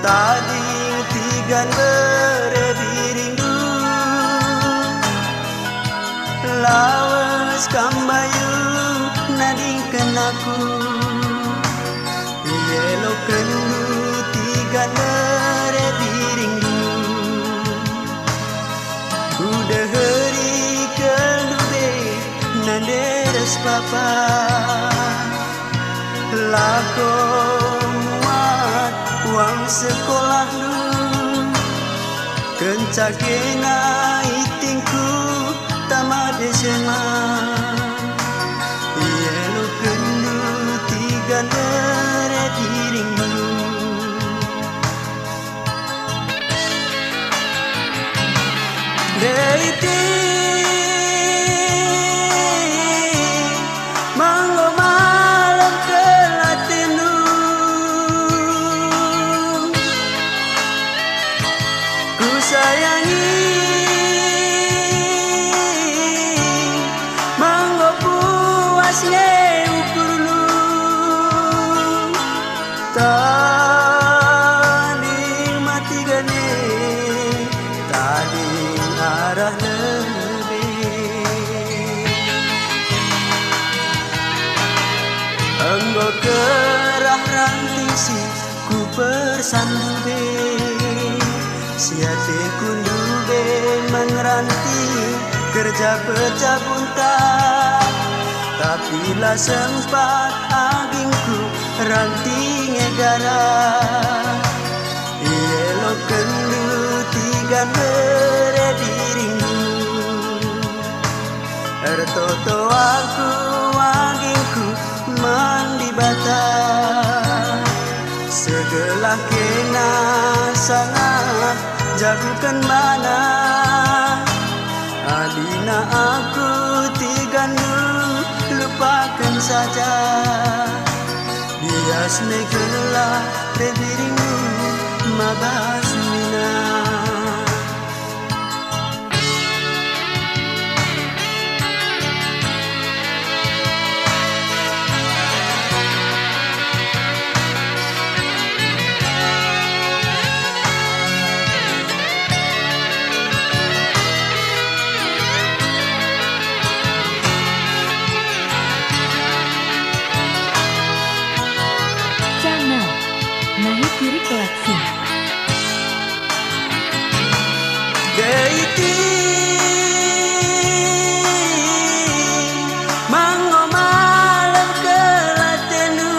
tadi tigan berebirindu lawas kambayu nading kenaku yelo kendu tigan berebirindu udah hari kedua nanderes papa lako muat uang sekolah lu kencakena itingku tamat SMA yelo kendu tiga nere diringmu deiti sayangi manggo puasnya ukur lu tadi mati gane tadi arah lebih enggo kerah ranting si ku persandube siate kundu be menranti kerja pecabunta tapi lah sempat agingku ranting negara yelo kendu tiga nere diringmu ertoto aku agingku mandi bata segelah kena sangat jagukan mana adina aku tigandu lupakan saja bias negelah bebirimu mabasmina deiti manggo malam kelatenu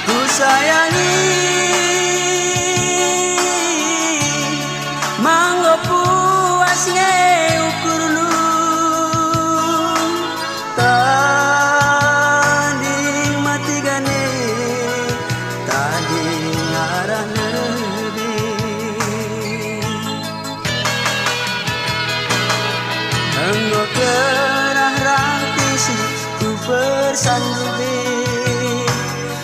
ku sayangi manggo puasnya ukur lu tadi mati gane tadi arah lebih enggo kerah ranti si ku persandube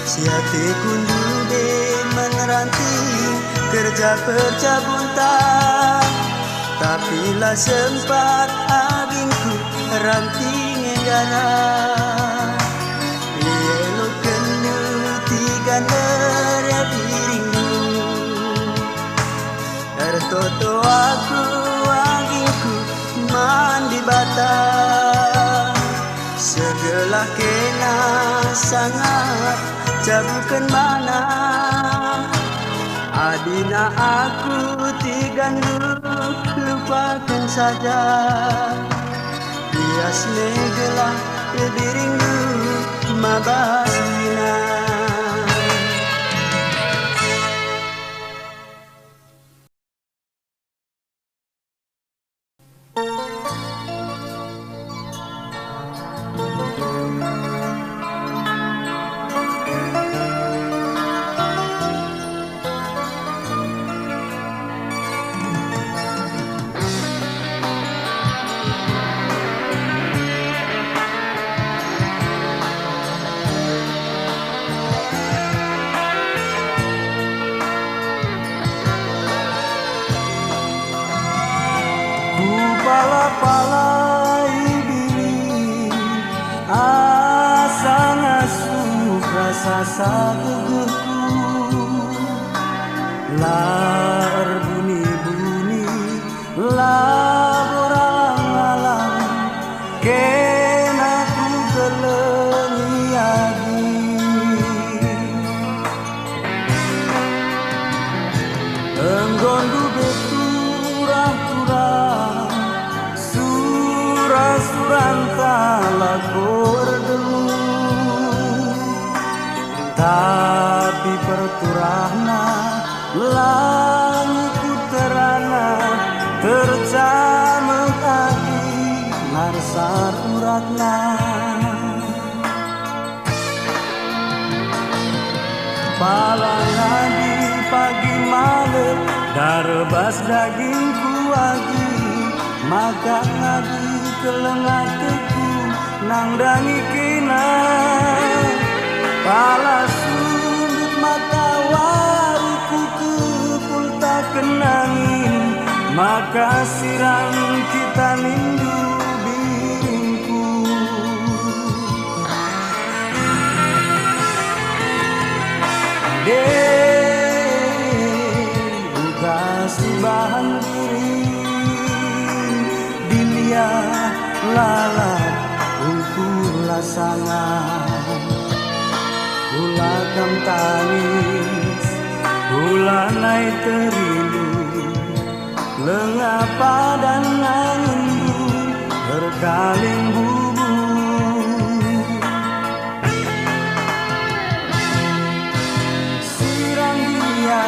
siate kundu be meneranti kerja percabunta tapi lah sempat agingku ranting negara yelo kendu tiga nere diringmu ertoto aku agingku mandi bata segelah kena sangat jabukan mana adina aku tigandu lupakan saja bias negelah bebirimu mabasmina pala-palai diri asa ngasuh rasa sagegeku lar bunyi-bunyi lar alang-alang ken aku gelengi agi enggondu beturah-turah surah-suranta lakor delu tapi perturahna langitku terana tercamek agi ngarsar uratna palang di pagi malam darbas dagingku agi makan agi kelengateku nangdangi kena pala sundut mata wariku kepul tak kenangin maka sirang kita nindu biringku buka bahan diri dilia lalat ukur lasangan ulah kam tangis ulah naik terilu lengah padan anginmu berkaling bubu sirang dia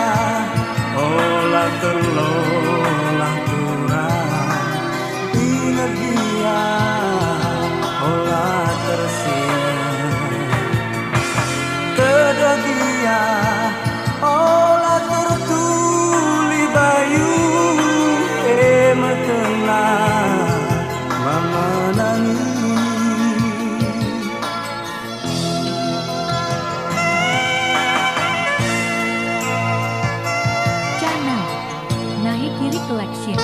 olah terlolah turang ingat dia olah tersirat dia olah tertuli bayu tenang memenangi Channel Nahi Kiri Collection.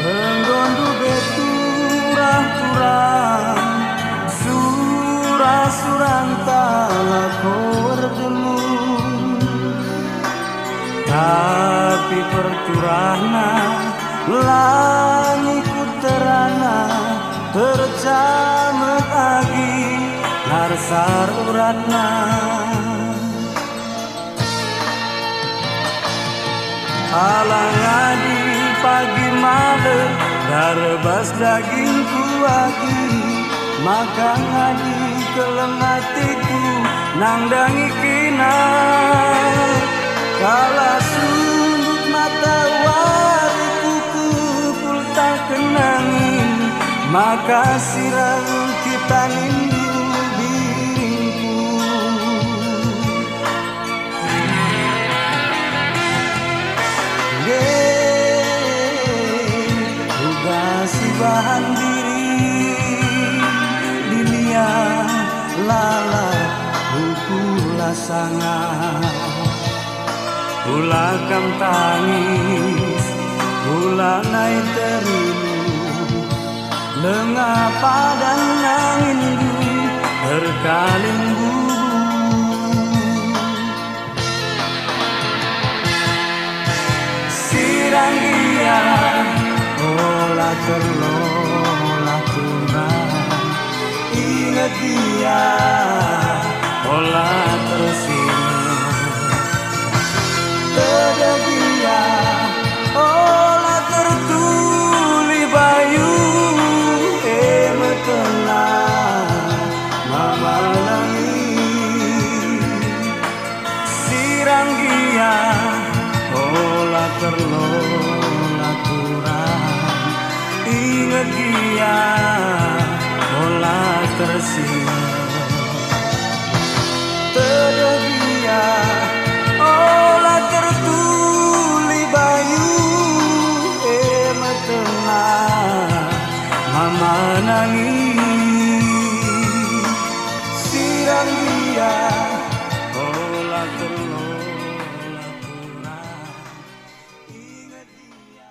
enggondu beturah-turah surah-suranta lakor demu tapi perturahna langitku terana tercamek agi ngarsar uratna alang adi pagi malam darbas dagingku agi makan adi kelengatiku nangdangi kina kala sundut mata wariku kepul tak kenangin maka sirang kita nindu biringku bahan diri dilia lalat ukur lasangan ulah kam tangis ulah naik terilu lengah padan anginmu terkaling bubu sirang dia olah terlolah tunang ingat dia olah tersirat dia olah tertuli bayu tenang mamalangi sirang dia olah terlolah nangis sirang dia olah terlola kurang ingat dia.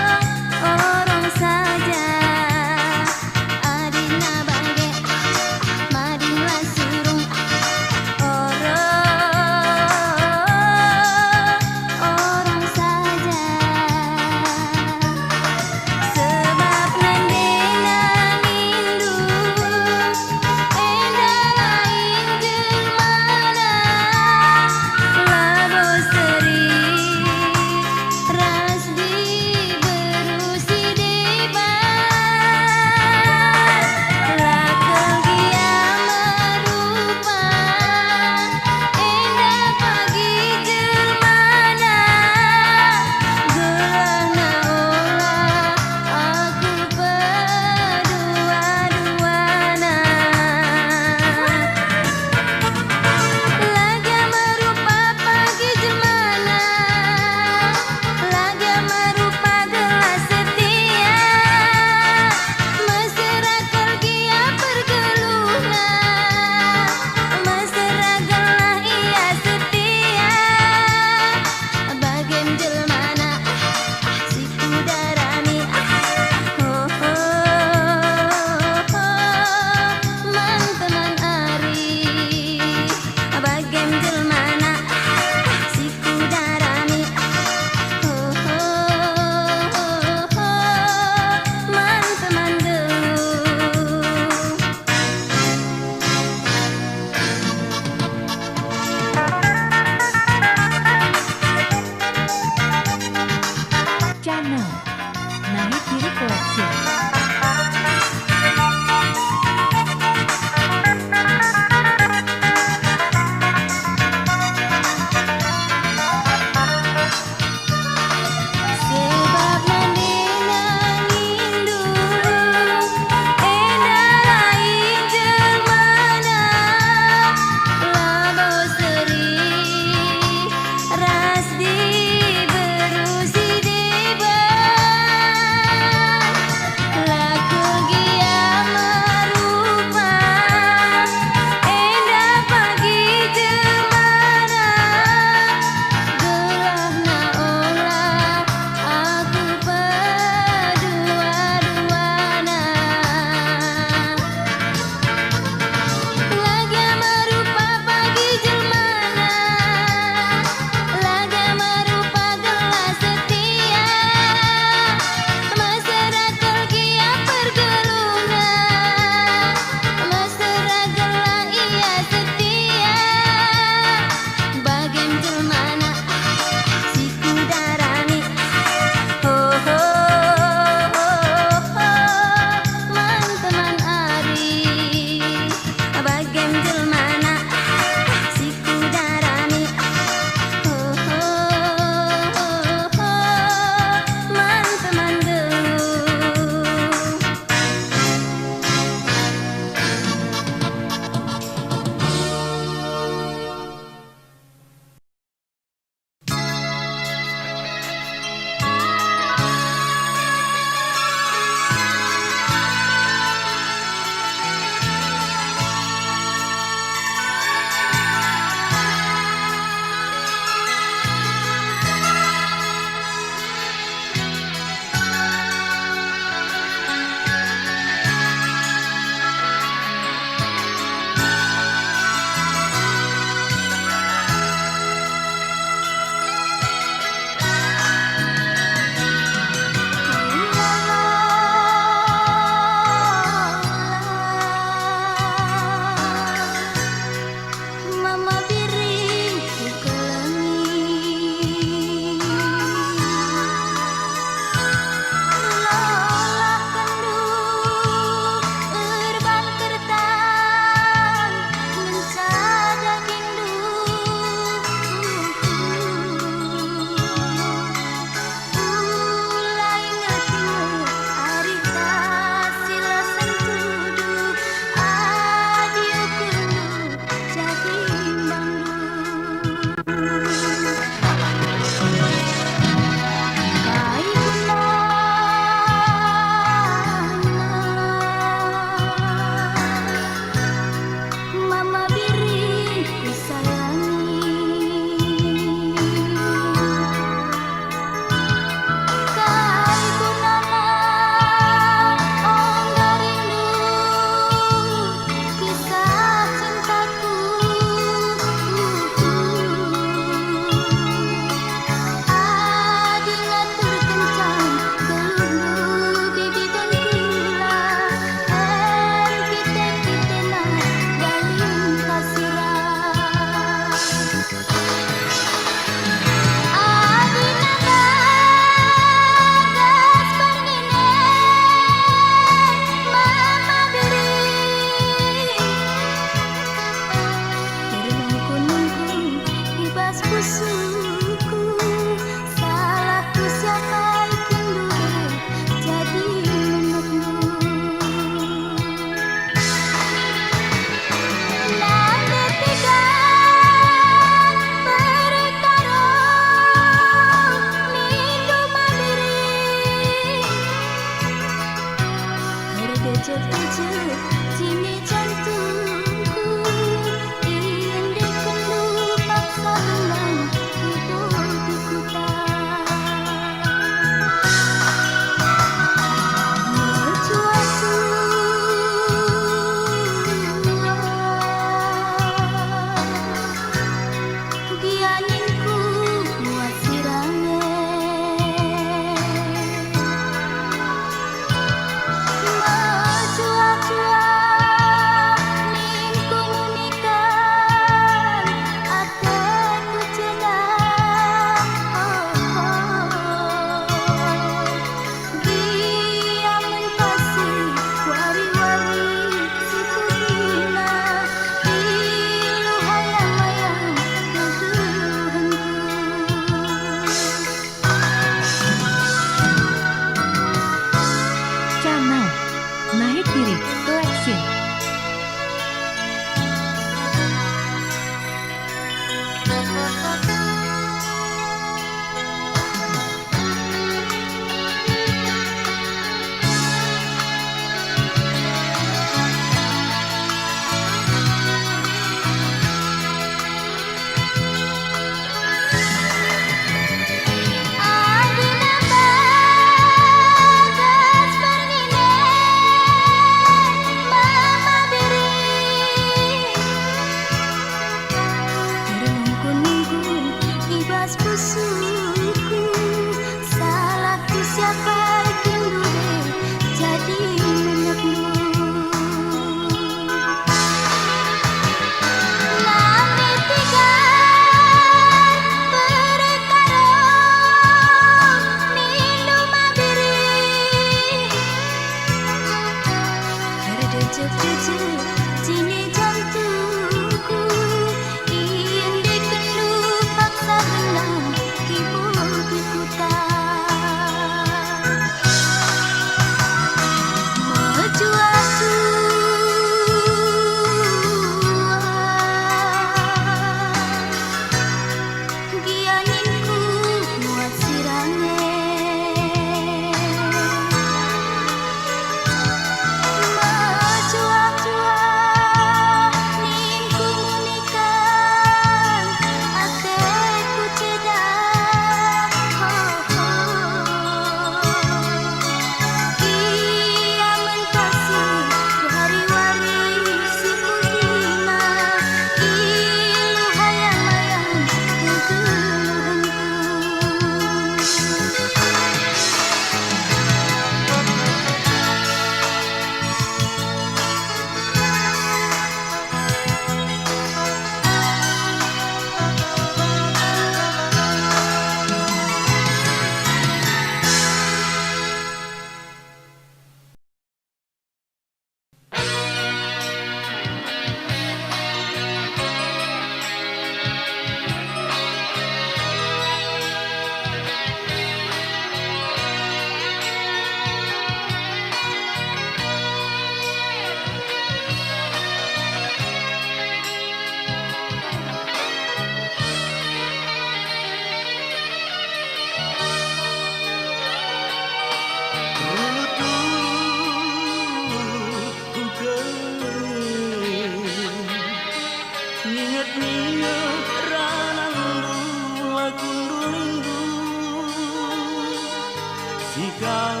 Jika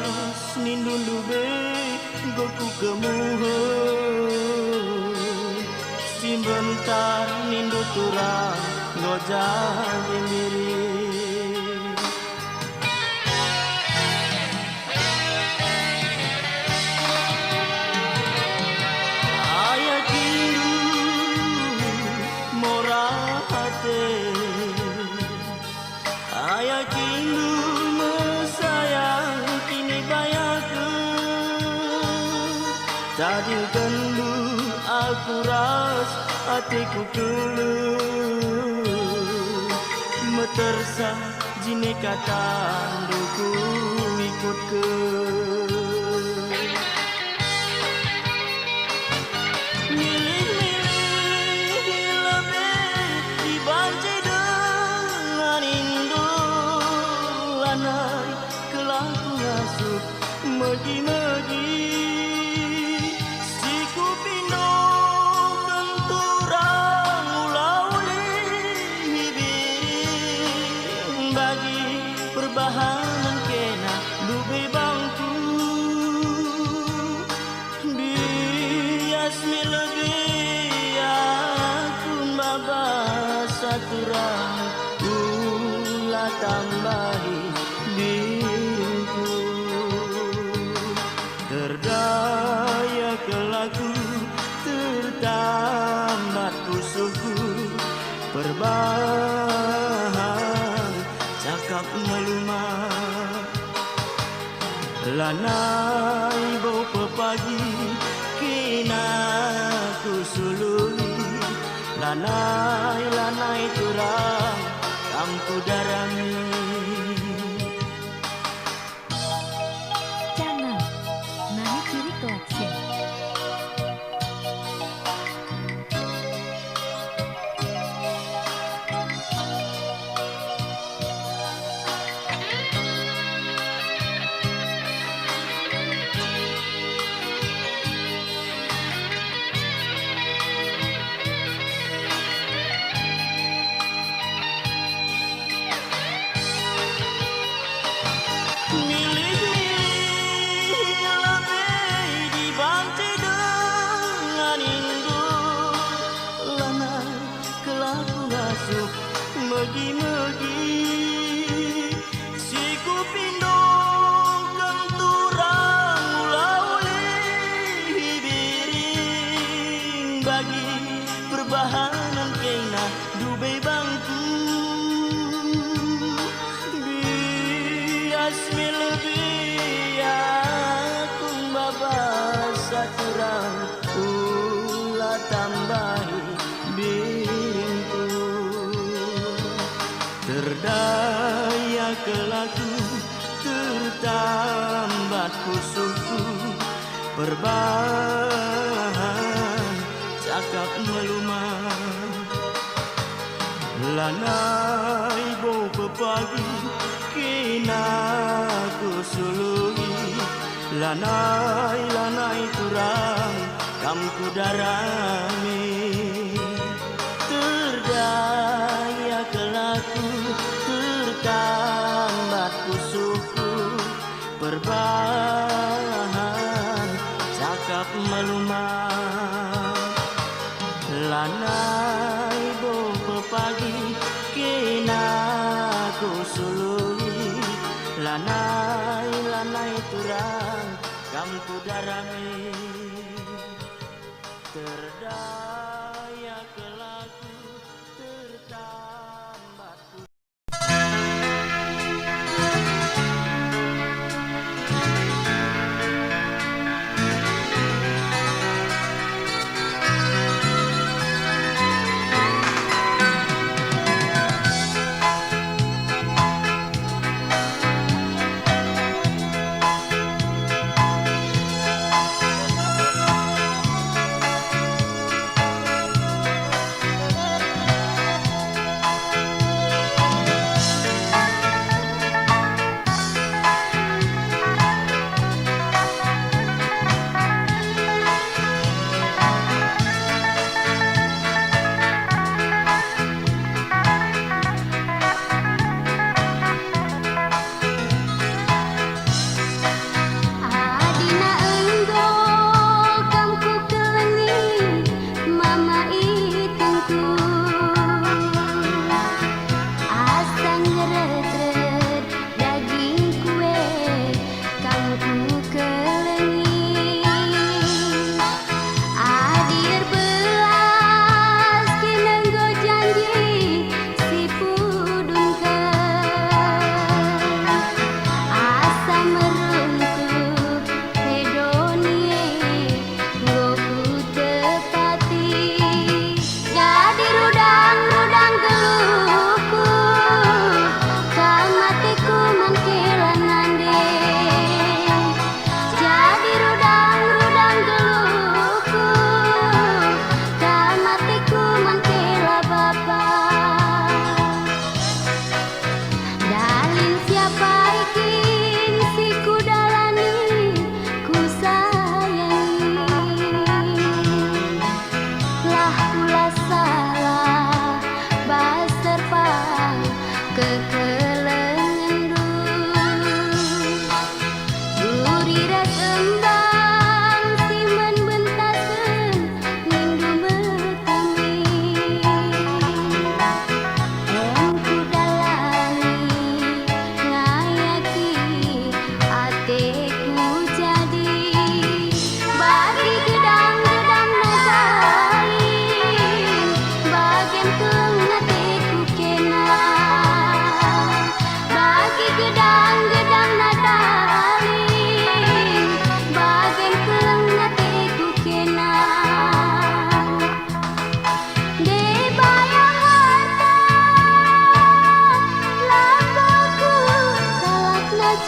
nindu lube goku kemuhun simbentar nindu turang gojang diri. Ayah kindu morah hati, ayah kindu mesayang kini bayaku. Tadi kendu aku ras hatiku keluh, metersa jine kata duku ikut ke. Milih-milih lebih dibanci dengan indu lanai kelaku ngasuh megi-megi. Siku pindo kenturang ulauli bibiri bagi perbahanan kena lube bangku. Bias lebih aku babas saturang ulah tambahi diriku. Terdaya kelaku tertambat usuhku perbahan cakap melumat. Lanai bau pepagi kina ku sului, lanai turang kampu darami. Channel Nahi Kiri Collection. Milih-milih lebih dibanci dengan indu lanai kelaku ngasuh megi-megi. Siku pindo kenturang ulauli biring bagi perbahanan kena dube bangku. Bias lebih aku babas saturang ulah tambahi bingku. Terdaya kelaku tertambat kusuhku perbahan cakap melumat. Lanai bau pepagi kina ku sului, lanai turang kamku darami. Terdaya kelaku tertambat kusuhku perbahan cakap melumat. Lanai bau pepagi kina ku sului, lanai turang kamku darami. Terdaya kelaku tertambat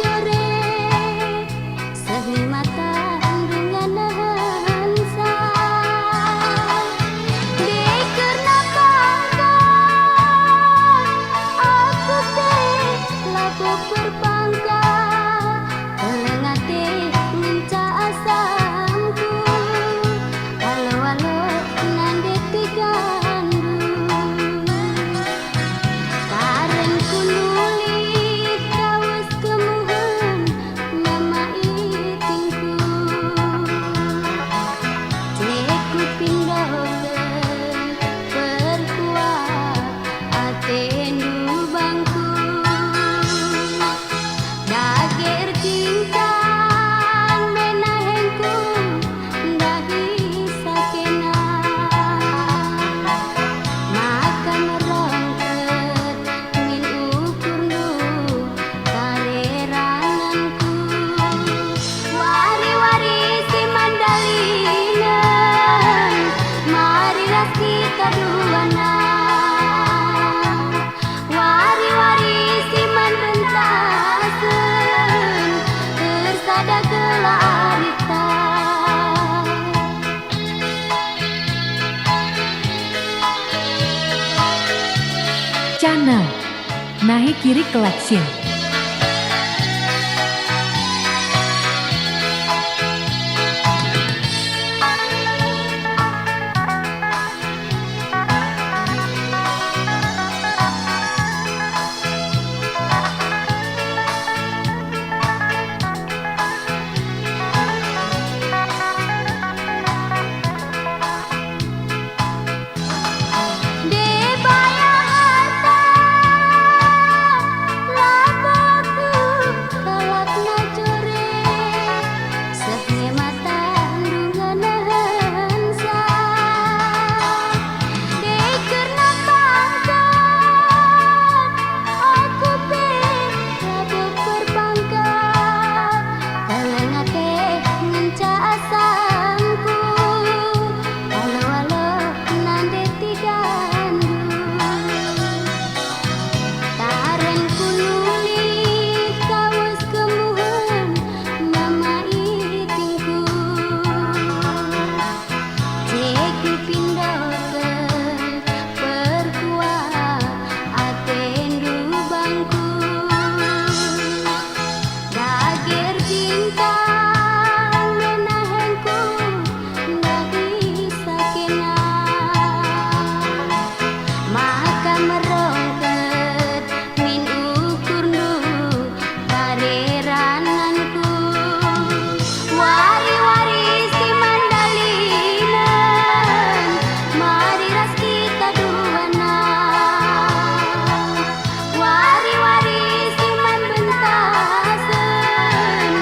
core sehni mata dengan hansa karena bangga aku teh laku berbangga kelengate minta asamku halo nande tigandu karen kunulit kawas kemuhan mama itingku ceku pindokeun perkuat atendu bangku dager cinta menahengku dahi sakena maka merangket min ukurnu kareranganku wari-wari si mandalinan marilah kita duana wari-wari si manbentaseun tersada kelarita Channel Nahi Kiri Collection. Debaya harta labuku kalak nacore sehne mata dengan hansa karena bangga aku labu berbangga kelengate ngenca asamku halo nande tigandu karen kunulit kawas kemuhan mama itingku ceku pindokeun perkuat atendu bangku dager cinta menahengku dahi sakena maka merongket min ukurnu kareranganku wari-wari si mandalinan marilah kita duana wari-wari si manbentaseun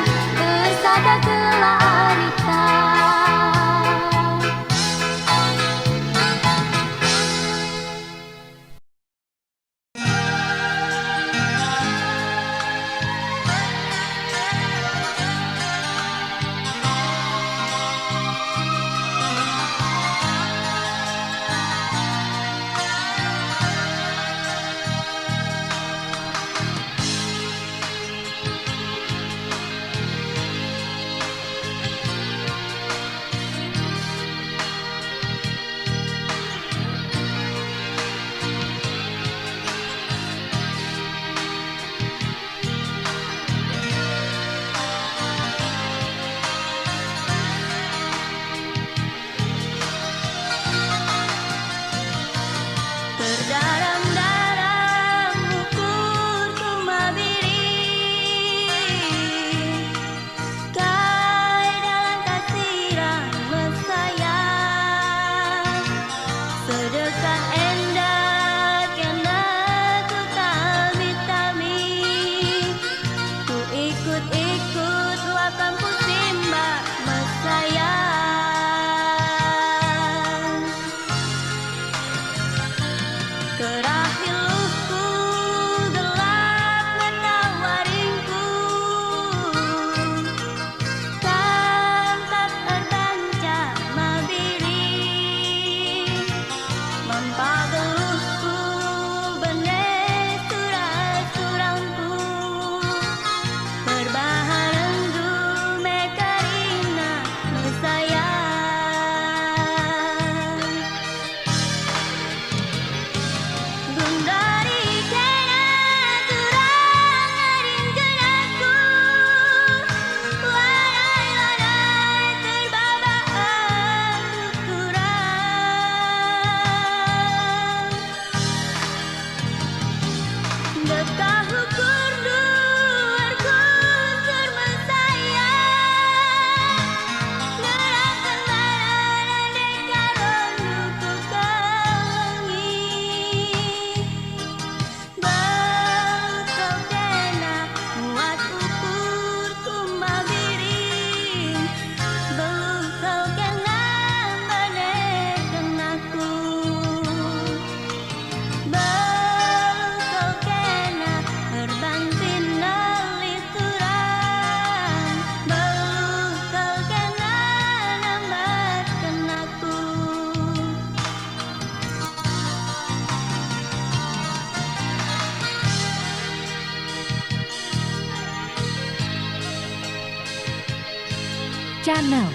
Channel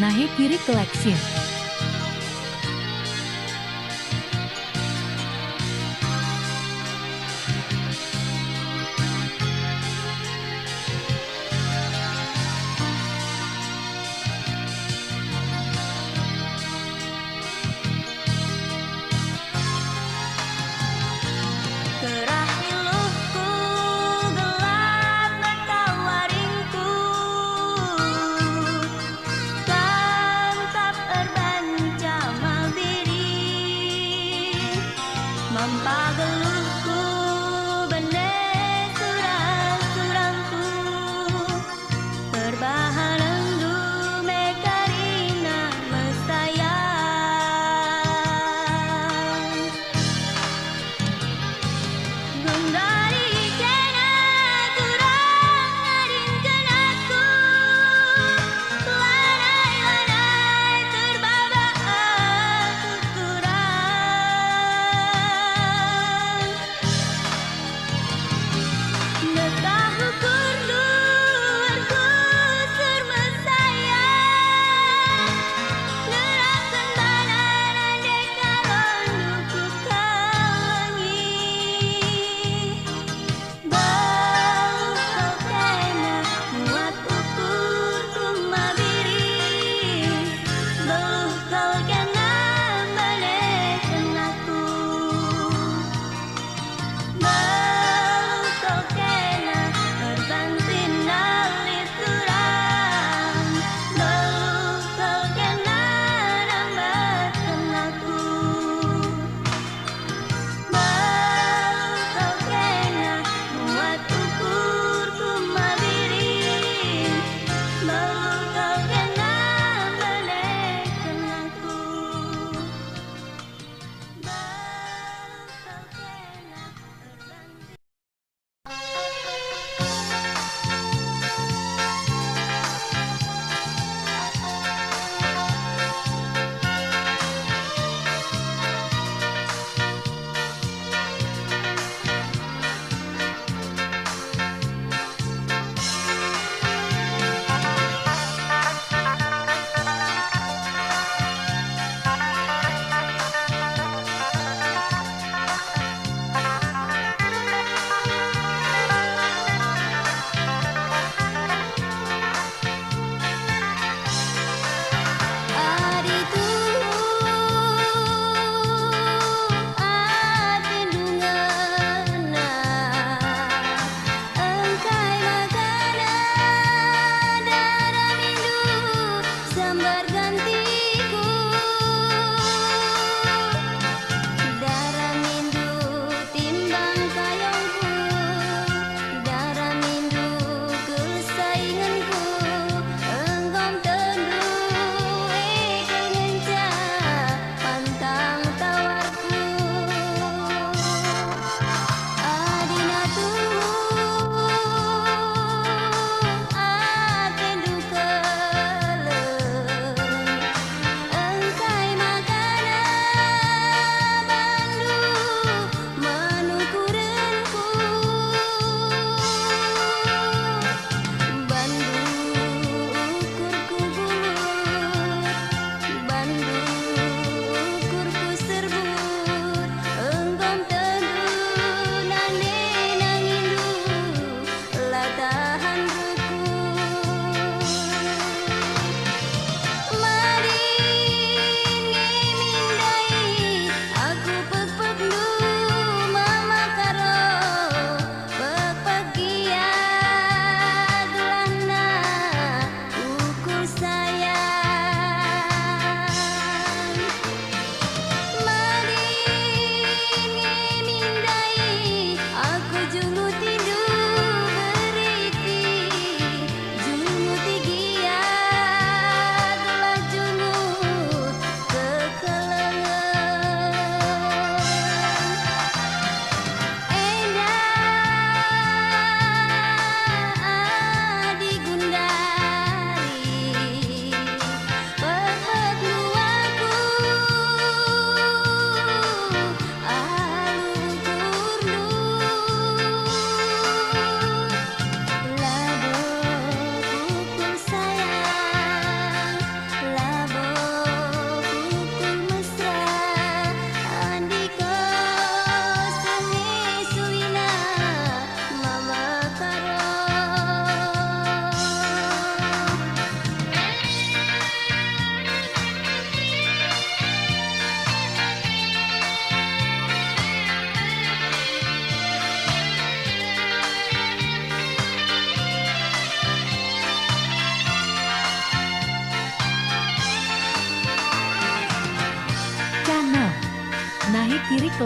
Nahe Kiri Collection. Terakhirku gelap mata waringku, tetap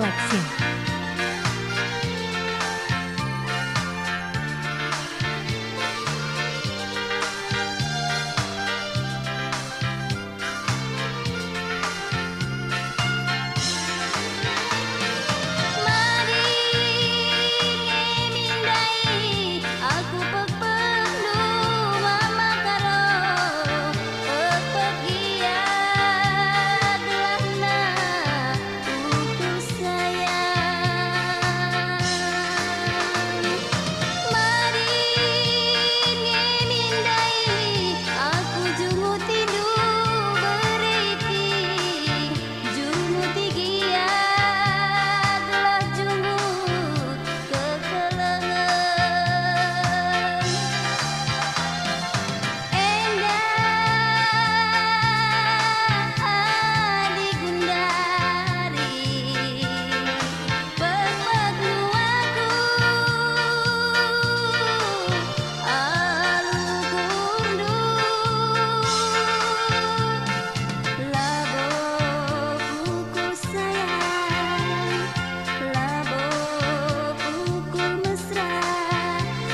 Collection. Mari mindai aku pepedu mama karo pepegia delahna putus sayang. Mari mindai aku jungu tidu beriki jungu tigia telah jungu kekelengan. Endah adi gundari pepedu aku alu gundu labo pukul sayang labo pukul mesra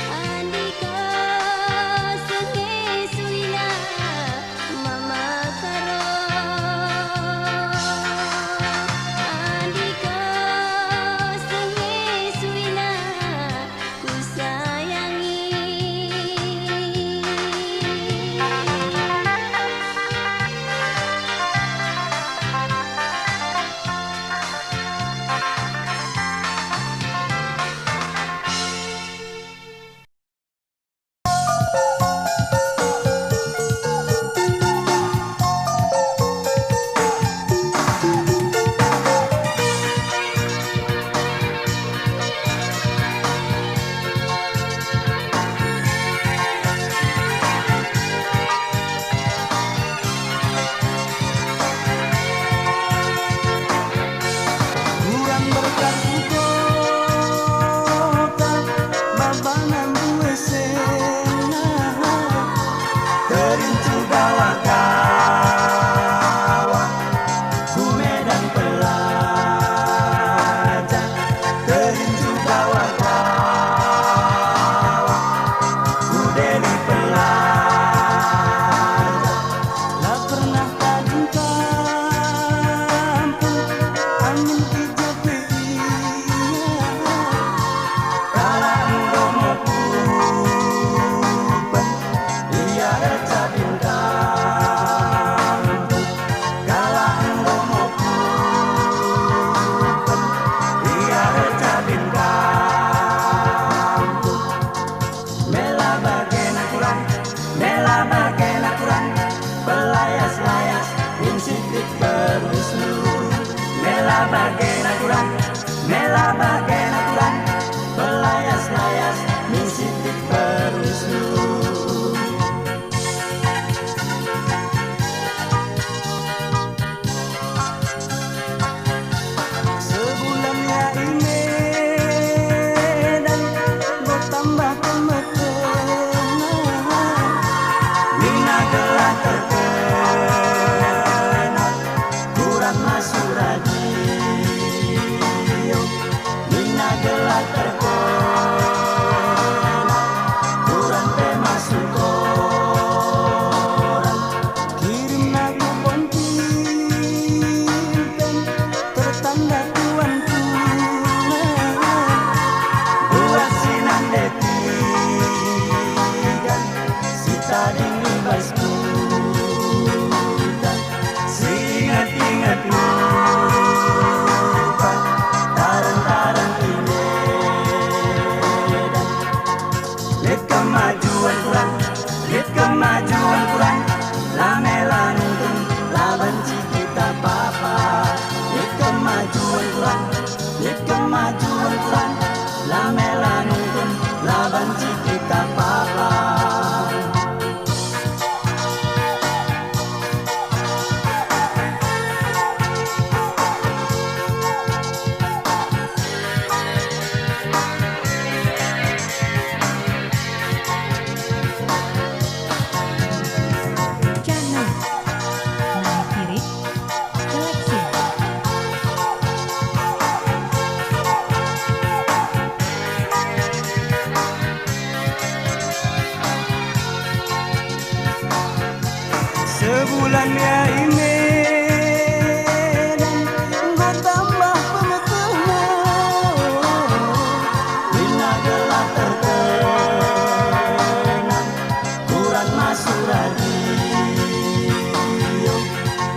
andika senge suina mama karo andika senge suina ku sayangi. Kurang berkati kota babangan dua senah terincu kawa-kawa ku medan pelajar terincu kawa-kawa ku deli pelajar lah pernah tajung kampung angin kijape iya kala engkau mepupen iya recabin kampung kala engkau mepupen iya recabin kampung mela bagen kurang belayas-layas insiklik berwisnu mela bagen kurang belayas-layas insiklik berwisnu. Sebulan ya ini dan gue tambah kemekenah Nina gelah terkenal kurang masuk radio Nina gelah terkenal kurang pe masuk koran kirim lagu pontipen tertanda tuan tunai buat sinan detigan sita dingin basku ingat-ingat lupa taran-taran ini lihat kemajuan kurang lamela nuntung la benci kita papa lihat kemajuan kurang lamela nuntung la benci kita papa. Channel Naik Kirik sebulan ya Medan nggo tambah pemetuna dina gelap terkenang kurang masuk radio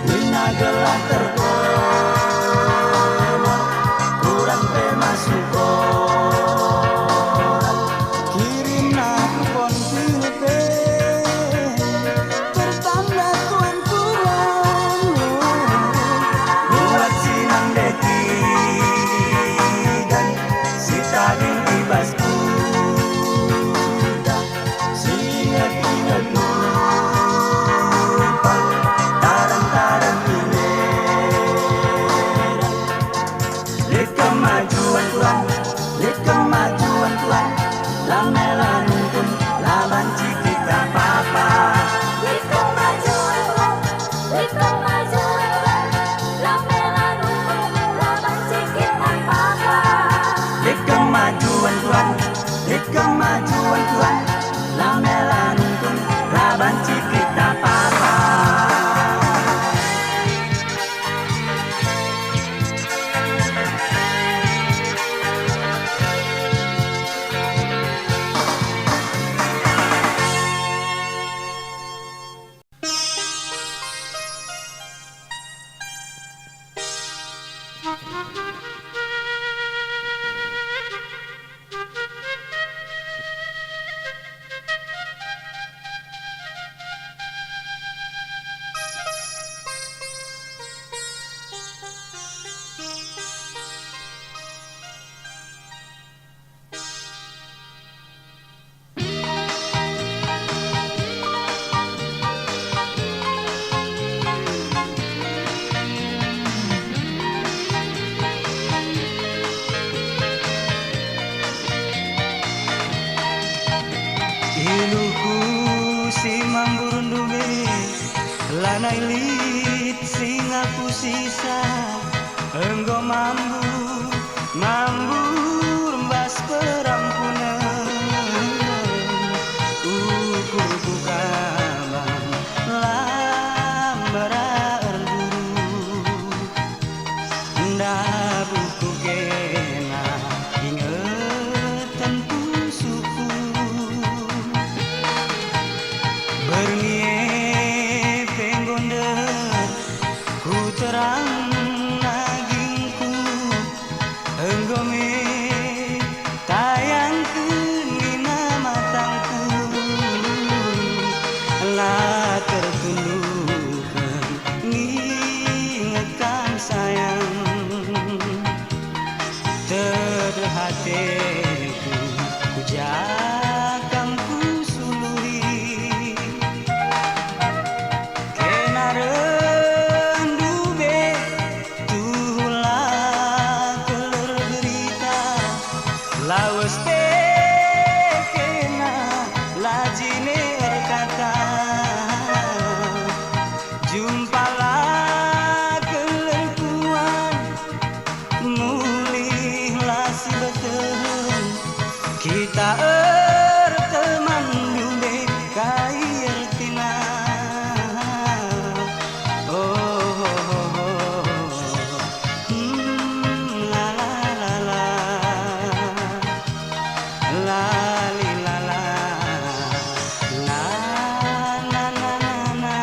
dina gelap terkenang kurang pe masuk koran kirim nakpon pinepe pertanda tuan kurang buat sinang deki dan si taging ibas kuda singet-inget lupa tarang-tarang ini lihat kemajuan Tuhan lihat kemajuan Tuhan lamela nuntun laban kita papa Lihat kemajuan Tuhan, lihat kemajuan Tuhan, lamela nuntun laban cikit apa-apa. lihat kemajuan Tuhan lihat kemajuan Tuhan lamela nuntun laban kita papa. Iluku si mamburundume lanai lit sing aku sisa enggo mambu rembas perampunan ukur kabang lambara erduru ndak buku kena ingetan pusuku bernie penggonder ku terang nagingku enggome tayang dina matangku lah tertundukkan ngingetkan sayang terhatiku ku jakang ku suluri kena rendu be tulah keler berita lawas be kena lajine erkata jumpalah keler kuan mulihlah si beten kita teman dube kai ertina oh, la la la la la li la la la na na na na.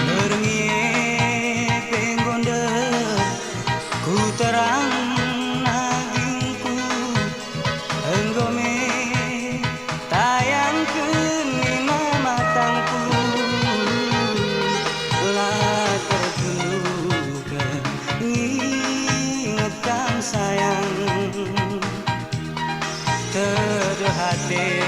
Bernie penggonder ku terang nagingku enggome tayang kenina matangku lah tertundukkan ngingetkan sayang terhati